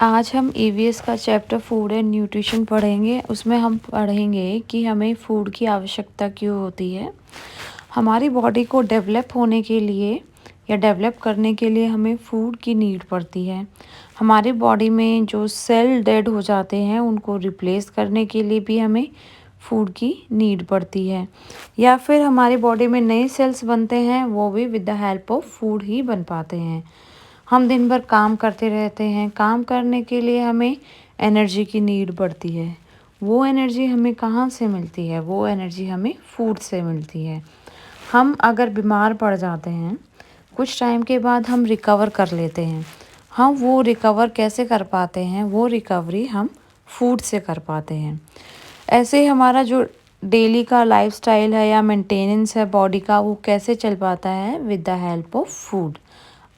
आज हम ईवीएस का चैप्टर फूड एंड न्यूट्रिशन पढ़ेंगे। उसमें हम पढ़ेंगे कि हमें फूड की आवश्यकता क्यों होती है। हमारी बॉडी को डेवलप होने के लिए या डेवलप करने के लिए हमें फूड की नीड पड़ती है। हमारी बॉडी में जो सेल डेड हो जाते हैं उनको रिप्लेस करने के लिए भी हमें फूड की नीड पड़ती है, या फिर हमारी बॉडी में नए सेल्स बनते हैं, वो भी with the help of food ही बन पाते हैं। हम दिन भर काम करते रहते हैं। काम करने के लिए हमें एनर्जी की नीड पड़ती है। वो एनर्जी हमें कहाँ से मिलती है? वो एनर्जी हमें फूड से मिलती है। हम अगर बीमार पड़ जाते हैं, कुछ टाइम के बाद हम रिकवर कर लेते हैं। हम वो रिकवर कैसे कर पाते हैं? वो रिकवरी हम फूड से कर पाते हैं। ऐसे हमारा जो डेली का लाइफस्टाइल है या मेंटेनेंस है बॉडी का, वो कैसे चल पाता है? With the help of food.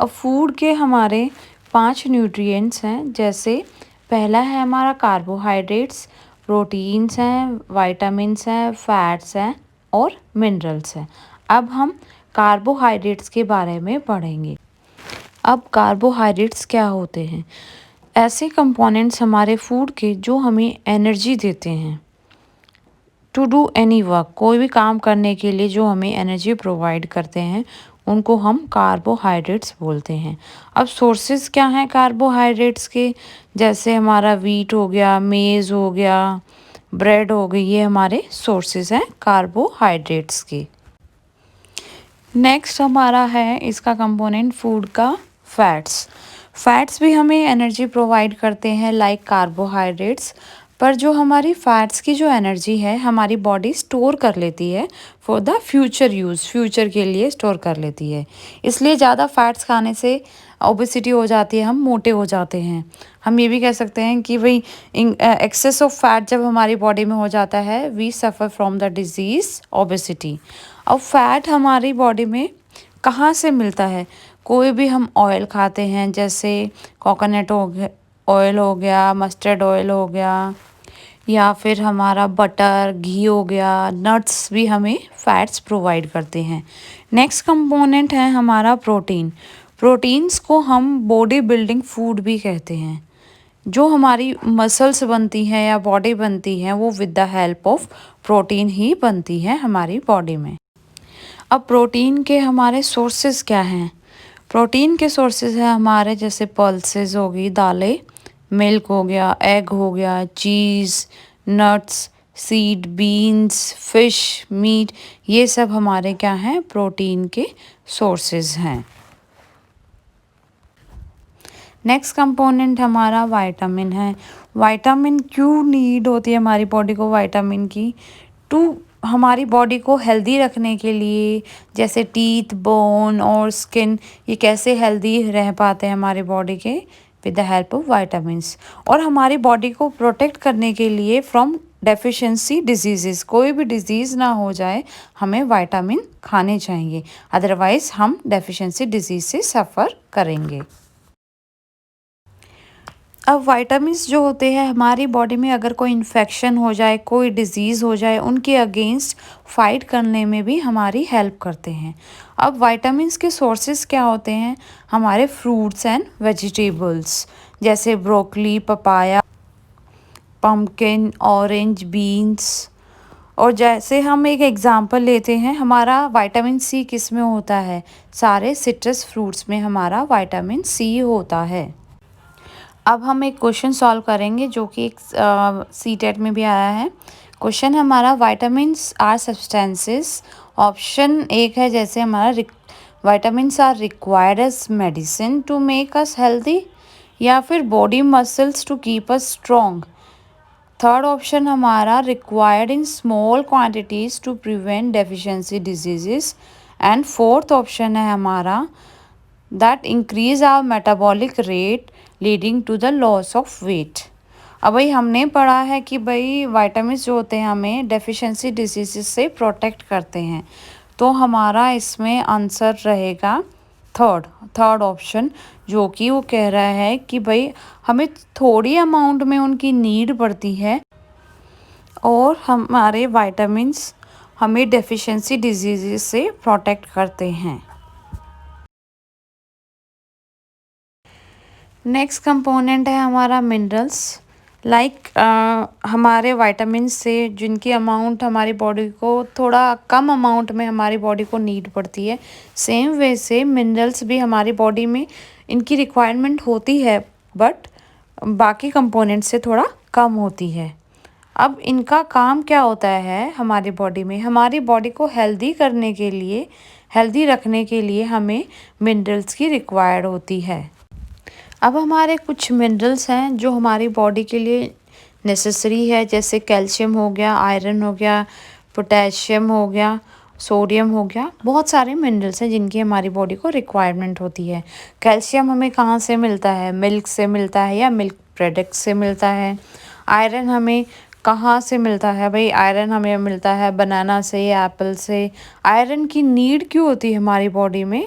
अब फूड के हमारे 5 न्यूट्रिएंट्स हैं। जैसे पहला है हमारा कार्बोहाइड्रेट्स, प्रोटीन्स हैं, विटामिन्स हैं, फैट्स हैं और मिनरल्स हैं। अब हम कार्बोहाइड्रेट्स के बारे में पढ़ेंगे। अब कार्बोहाइड्रेट्स क्या होते हैं? ऐसे कंपोनेंट्स हमारे फूड के जो हमें एनर्जी देते हैं टू डू एनी वर्क। कोई भी काम करने के लिए जो हमें एनर्जी प्रोवाइड करते हैं उनको हम कार्बोहाइड्रेट्स बोलते हैं। अब सोर्सेज क्या हैं कार्बोहाइड्रेट्स के? जैसे हमारा वीट हो गया, मेज़ हो गया, ब्रेड हो गई, ये हमारे सोर्सेज हैं कार्बोहाइड्रेट्स के। नेक्स्ट हमारा है इसका कंपोनेंट फूड का फैट्स। फैट्स भी हमें एनर्जी प्रोवाइड करते हैं लाइक कार्बोहाइड्रेट्स, पर जो हमारी फैट्स की जो एनर्जी है हमारी बॉडी स्टोर कर लेती है for the future use, future के लिए स्टोर कर लेती है। इसलिए ज़्यादा फैट्स खाने से ओबेसिटी हो जाती है, हम मोटे हो जाते हैं। हम ये भी कह सकते हैं कि भाई एक्सेस ऑफ फैट जब हमारी बॉडी में हो जाता है, we suffer from the disease obesity. अब फैट हमारी बॉडी में कहाँ से मिलता है? कोई भी हम ऑयल खाते हैं, जैसे कोकोनट ऑयल हो गया, मस्टर्ड ऑयल हो गया, या फिर हमारा बटर, घी हो गया, नट्स भी हमें फैट्स प्रोवाइड करते हैं। नेक्स्ट कंपोनेंट है हमारा प्रोटीन। प्रोटीन्स को हम बॉडी बिल्डिंग फूड भी कहते हैं। जो हमारी मसल्स बनती हैं या बॉडी बनती हैं वो with the help of protein ही बनती है हमारी बॉडी में। अब प्रोटीन के हमारे सोर्सेज क्या हैं? प्रोटीन के सोर्सेज हैं हमारे जैसे पल्सेस होगी, दालें, मिल्क हो गया, एग हो गया, cheese, nuts, seed, beans, fish, meat, ये सब हमारे क्या हैं? प्रोटीन के सोर्सेज हैं। नेक्स्ट कंपोनेंट हमारा विटामिन है। विटामिन क्यों नीड होती है हमारी बॉडी को विटामिन की? टू हमारी बॉडी को हेल्दी रखने के लिए, जैसे टीथ, बोन और स्किन, ये कैसे हेल्दी रह पाते हैं हमारे बॉडी के? With the help of vitamins. और हमारी बॉडी को प्रोटेक्ट करने के लिए फ्रॉम डेफिशिएंसी डिजीज़, कोई भी डिजीज़ ना हो जाए, हमें विटामिन खाने चाहिए, अदरवाइज़ हम डेफिशिएंसी डिजीज़ से सफ़र करेंगे। अब विटामिन्स जो होते हैं हमारी बॉडी में, अगर कोई इन्फेक्शन हो जाए, कोई डिज़ीज़ हो जाए, उनके अगेंस्ट फाइट करने में भी हमारी हेल्प करते हैं। अब विटामिन्स के सोर्सेज क्या होते हैं? हमारे फ्रूट्स एंड वेजिटेबल्स, जैसे broccoli, papaya, pumpkin, orange, beans. और जैसे हम एक एग्जांपल लेते हैं, हमारा विटामिन सी किस में होता है? सारे सिट्रस फ्रूट्स में हमारा विटामिन सी होता है। अब हम एक क्वेश्चन सॉल्व करेंगे जो कि एक सीटेट में भी आया है। क्वेश्चन हमारा, विटामिन्स आर सब्सटेंसेस। ऑप्शन एक है जैसे हमारा vitamins are required as medicine to make us healthy, या फिर body muscles to keep us strong. Third option हमारा, required in small quantities to prevent deficiency diseases. And fourth option है हमारा, that increase our metabolic rate leading to the loss of weight. अब भाई हमने पढ़ा है कि भाई विटामिन्स जो होते हैं हमें डेफिशिएंसी डिजीज़ से प्रोटेक्ट करते हैं, तो हमारा इसमें आंसर रहेगा थर्ड ऑप्शन, जो कि वो कह रहा है कि भाई हमें थोड़ी अमाउंट में उनकी नीड पड़ती है और हमारे विटामिन्स हमें डेफिशिएंसी डिजीज़ से प्रोटेक्ट करते हैं। नेक्स्ट कंपोनेंट है हमारा मिनरल्स। लाइक हमारे विटामिन से जिनकी अमाउंट हमारी बॉडी को थोड़ा कम अमाउंट में हमारी बॉडी को नीड पड़ती है, सेम वे से मिनरल्स भी हमारी बॉडी में इनकी रिक्वायरमेंट होती है, बट बाकी कंपोनेंट से थोड़ा कम होती है। अब इनका काम क्या होता है हमारी बॉडी में? हमारी बॉडी को हेल्दी करने के लिए, हेल्दी रखने के लिए हमें मिनरल्स की रिक्वायर्ड होती है। अब हमारे कुछ मिनरल्स हैं जो हमारी बॉडी के लिए नेसेसरी है, जैसे कैल्शियम हो गया, आयरन हो गया, पोटेशियम हो गया, सोडियम हो गया। बहुत सारे मिनरल्स हैं जिनकी हमारी बॉडी को रिक्वायरमेंट होती है। कैल्शियम हमें कहाँ से मिलता है? मिल्क से मिलता है या मिल्क प्रोडक्ट से मिलता है। आयरन हमें कहाँ से मिलता है? भाई आयरन हमें मिलता है बनाना से या एप्पल से। आयरन की नीड क्यों होती है हमारी बॉडी में?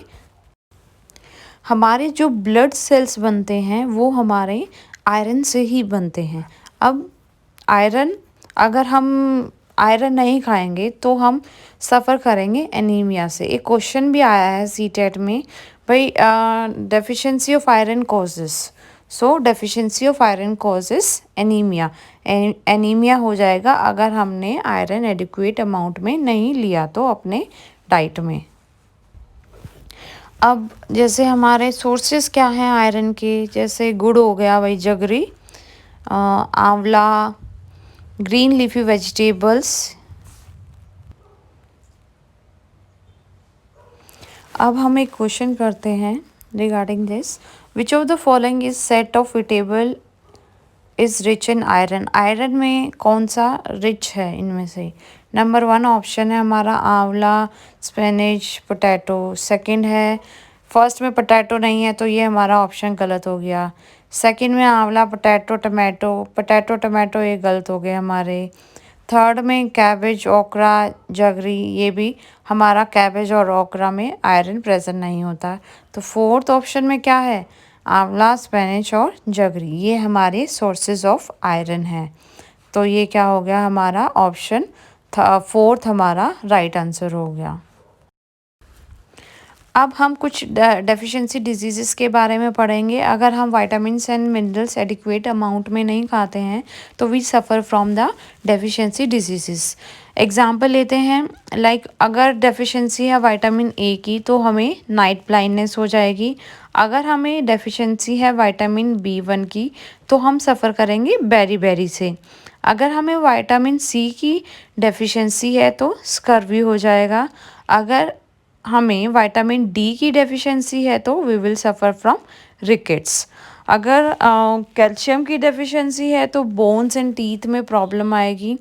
हमारे जो ब्लड सेल्स बनते हैं वो हमारे आयरन से ही बनते हैं। अब आयरन, अगर हम आयरन नहीं खाएंगे तो हम सफ़र करेंगे एनीमिया से। एक क्वेश्चन भी आया है सीटेट में, भाई deficiency of iron causes, so deficiency of iron causes anaemia. Anaemia हो जाएगा अगर हमने आयरन एडिक्वेट अमाउंट में नहीं लिया तो अपने डाइट में। अब जैसे हमारे सोर्सेस क्या हैं आयरन के? जैसे गुड़ हो गया, भाई जगरी, आंवला, ग्रीन लीफी वेजिटेबल्स। अब हम एक क्वेश्चन करते हैं regarding this, which of the following is set of eatable is rich in iron. Iron में कौन सा रिच है इनमें से? नंबर 1 ऑप्शन है हमारा आंवला, स्पिनच, पोटैटो। सेकंड है, फर्स्ट में पोटैटो नहीं है तो ये हमारा ऑप्शन गलत हो गया। सेकंड में आंवला, पोटैटो, टमाटो। पोटैटो टमाटो ये गलत हो गए हमारे। थर्ड में कैबेज, ओकरा, जगरी, ये भी हमारा कैबेज और ओकरा में आयरन प्रेजेंट नहीं होता। तो फोर्थ ऑप्शन में क्या है? आंवला, स्पिनच और जगरी, ये हमारे सोर्सेज ऑफ आयरन है। तो ये क्या हो गया हमारा ऑप्शन फोर्थ हमारा राइट आंसर हो गया। अब हम कुछ डेफिशिएंसी डिजीज़ के बारे में पढ़ेंगे। अगर हम vitamins and minerals adequate amount में नहीं खाते हैं तो we suffer from the deficiency disease. Example लेते हैं, लाइक अगर डेफिशिएंसी है विटामिन ए की तो हमें नाइट ब्लाइंडनेस हो जाएगी। अगर हमें डेफिशिएंसी है विटामिन B1 की तो हम सफ़र करेंगे बेरी से। अगर हमें विटामिन सी की डेफिशिएंसी है तो स्कर्वी हो जाएगा। अगर हमें विटामिन डी की डेफिशिएंसी है तो we will suffer from rickets. अगर कैल्शियम की डेफिशिएंसी है तो बोन्स एंड टीथ में प्रॉब्लम आएगी।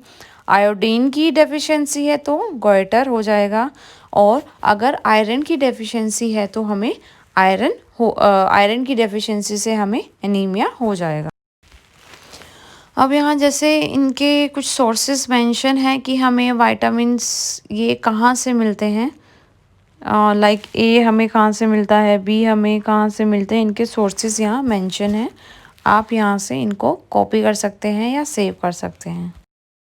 आयोडीन की डेफिशिएंसी है तो गोइटर हो जाएगा। और अगर आयरन की डेफिशिएंसी है तो हमें आयरन की डेफिशिएंसी से हमें एनीमिया हो जाएगा। अब यहाँ जैसे इनके कुछ सोर्सेस मेंशन है कि हमें विटामिन्स ये कहाँ से मिलते हैं। लाइक ए हमें कहाँ से मिलता है, बी हमें कहाँ से मिलते हैं, इनके सोर्सेज यहाँ मेंशन है। आप यहाँ से इनको कॉपी कर सकते हैं या सेव कर सकते हैं।